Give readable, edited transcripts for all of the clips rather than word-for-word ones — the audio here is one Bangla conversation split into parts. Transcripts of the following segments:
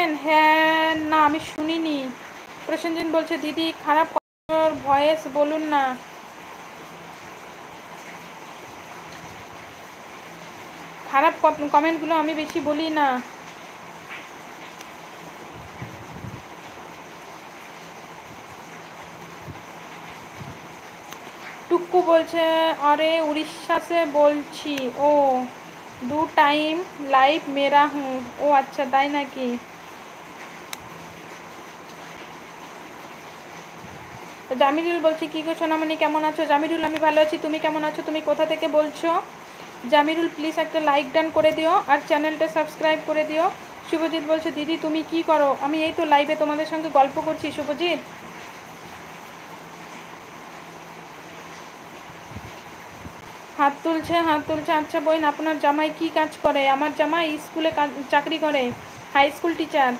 শুনেছেন? হ্যাঁ না আমি শুনিনি। প্রসেনজিৎ বলছে দিদি খারাপ ভয়েস বলুন না। খারাপ কমেন্টগুলো আমি বেশি বলি না। টুক্কু বলছে अरे उड़ीसा से বলছি ও 2 টাইম লাইভ মেরা হুঁ। ও আচ্ছা তাই নাকি? জামিরুল বলছি কি গো সোনামণি কেমন আছো? জামিরুল আমি ভালো আছি, তুমি কেমন আছো? তুমি কোথা থেকে বলছো? জামিরুল প্লিজ একটা লাইক ডান করে দিও আর চ্যানেলটা সাবস্ক্রাইব করে দিও। শুভজিৎ বলছে দিদি তুমি কি করো? আমি এই তো লাইভে তোমাদের সঙ্গে গল্প করছি শুভজিৎ। হাত তুলছে হাত তুলছে। আচ্ছা বোন আপনার জামাই কি কাজ করে? আমার জামাই স্কুলে চাকরি করে, হাই স্কুল টিচার।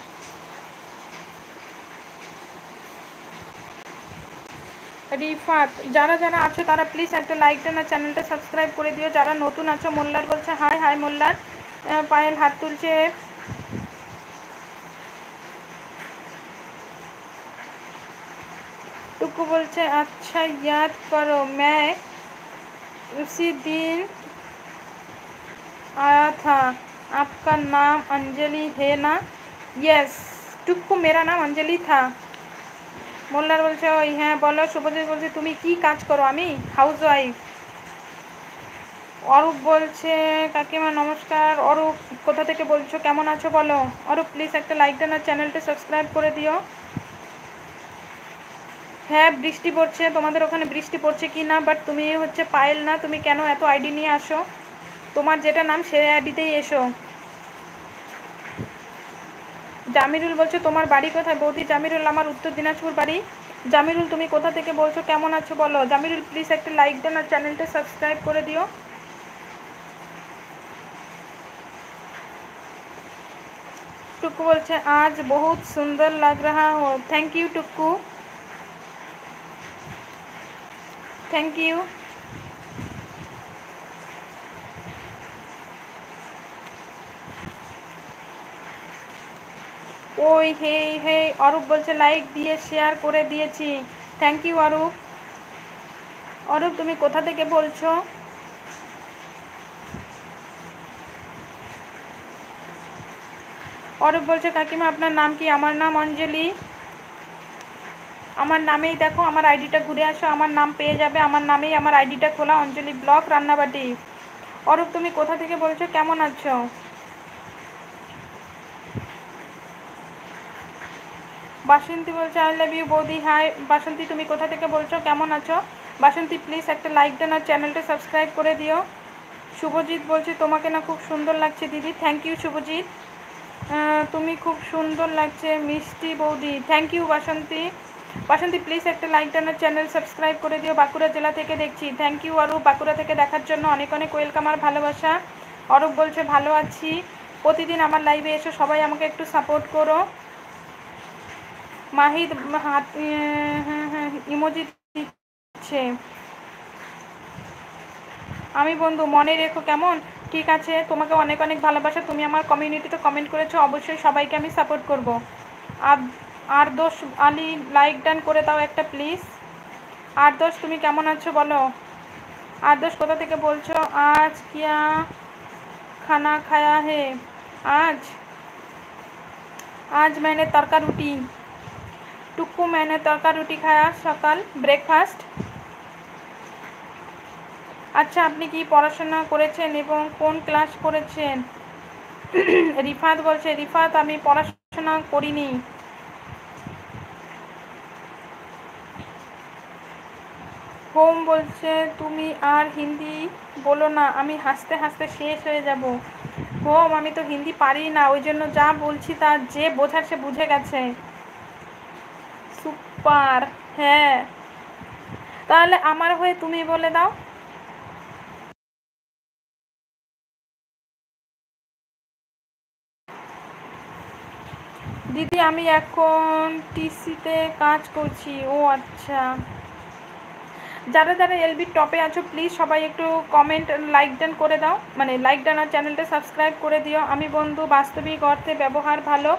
রিফাত যারা যারা আছো তারা প্লিজ একটা লাইক দেন আর চ্যানেলটা সাবস্ক্রাইব করে দিও। যারা নতুন আছো, মোল্লার বলছে হাই হাই মোল্লার। পায়েল হাত তুলছে। टुक्कू बोलते अच्छा याद करो मैं उसी दिन आया था। आपका नाम अंजलि है ना? यस टुक्कू मेरा नाम अंजलि था। মোল্লার বলছে ওই হ্যাঁ বলো। শুভজিৎ বলছে তুমি কি কাজ করো? আমি হাউস ওয়াইফ। অরূপ বলছে কাকিমা নমস্কার। অরূপ কোথা থেকে বলছো, কেমন আছো বলো? অরূপ প্লিজ একটা লাইক দেন আর চ্যানেলটা সাবস্ক্রাইব করে দিও। হ্যাঁ বৃষ্টি পড়ছে। তোমাদের ওখানে বৃষ্টি পড়ছে কি না? বাট তুমি হচ্ছে পায়েল না, তুমি কেন এত আইডি নিয়ে আসো? তোমার যেটা নাম সে আইডিতেই এসো। জামিরুল বলছে তোমার বাড়ি কোথায়? বৌদি জামিরুল আমার উত্তর দিনাজপুর বাড়ি। জামিরুল তুমি কোথা থেকে বলছো, কেমন আছো বলো? জামিরুল প্লিজ একটা লাইক দেন আর চ্যানেলটা সাবস্ক্রাইব করে দিও। टुक्कू बोलते आज बहुत सुंदर लग रहा हो। Thank you Tukku, thank you. ওই হে হে অরূপ বলছে লাইক দিয়ে শেয়ার করে দিয়েছি। Thank you Arup. অরূপ তুমি কোথা থেকে বলছো? অরূপ বলছে কাকিমা আপনার নাম কি? আমার নাম অঞ্জলি। আমার নামেই দেখো, আমার আইডিটা ঘুরে আসো, আমার নাম পেয়ে যাবে। আমার নামেই আমার আইডিটা খোলা, অঞ্জলি ব্লগ রান্নাবাটি। অরূপ তুমি কোথা থেকে বলছো, কেমন আছো? বাসন্তী বলছে আই লাভ ইউ বৌদি। হাই বাসন্তী তুমি কোথা থেকে বলছো, কেমন আছো? বাসন্তী প্লিজ একটা লাইক দেন আর চ্যানেলটা সাবস্ক্রাইব করে দিও। শুভজিৎ বলছে তোমাকে না খুব সুন্দর লাগছে দিদি। Thank you Shubhajit. তুমি খুব সুন্দর লাগছে মিষ্টি বৌদি। Thank you Basanti. Basanti please একটা লাইক দেন আর চ্যানেল সাবস্ক্রাইব করে দিও। বাঁকুড়া জেলা থেকে দেখছি। থ্যাংক ইউ অরূপ বাঁকুড়া থেকে দেখার জন্য, অনেক অনেক ওয়েলকাম আর ভালোবাসা। অরূপ বলছে ভালো আছি, প্রতিদিন আমার লাইভে এসো, সবাই আমাকে একটু সাপোর্ট করো। মাহিদ হাত ইমোজি দিচ্ছে। আমি বন্ধু মনে রেখো কেমন? ঠিক আছে, তোমাকে অনেক অনেক ভালোবাসা। তুমি আমার কমিউনিটিতে কমেন্ট করেছো, অবশ্যই সবাইকে আমি সাপোর্ট করব। আর দোষ আলী লাইক ডান করে দাও একটা প্লিজ। আর দোষ তুমি কেমন আছো বলো? আর দোষ কোথা থেকে বলছো? আজ কিয়া খানা খায়া হে? आज आज मैंने तड़का रोटी। टुक्कू मैंने तड़का रोटी खाया सकाल ब्रेकफास्ट। আচ্ছা আপনি কি পড়াশোনা করেছেন এবং কোন ক্লাস করেছেন? রিফাত বলছে রিফাত আমি পড়াশোনা করিনি। হোম বলছে তুমি আর হিন্দি বলো না, আমি হাসতে হাসতে শেষ হয়ে যাব। হোম আমি তো হিন্দি পারি না, ওই জন্য যা বলছি তা যে বোঝার সে বুঝে গেছে। সুপার। হ্যাঁ তাহলে আমার হয়ে তুমি বলে দাও। দিদি আমি এখন টিসিতে কাজ করছি। ও আচ্ছা। যারা যারা এলবির টপে আছো প্লিজ সবাই একটু কমেন্ট লাইক ডান করে দাও, মানে লাইক ডান আর চ্যানেলটা সাবস্ক্রাইব করে দিও। আমি বন্ধু বাস্তবিক অর্থে ব্যবহার ভালো,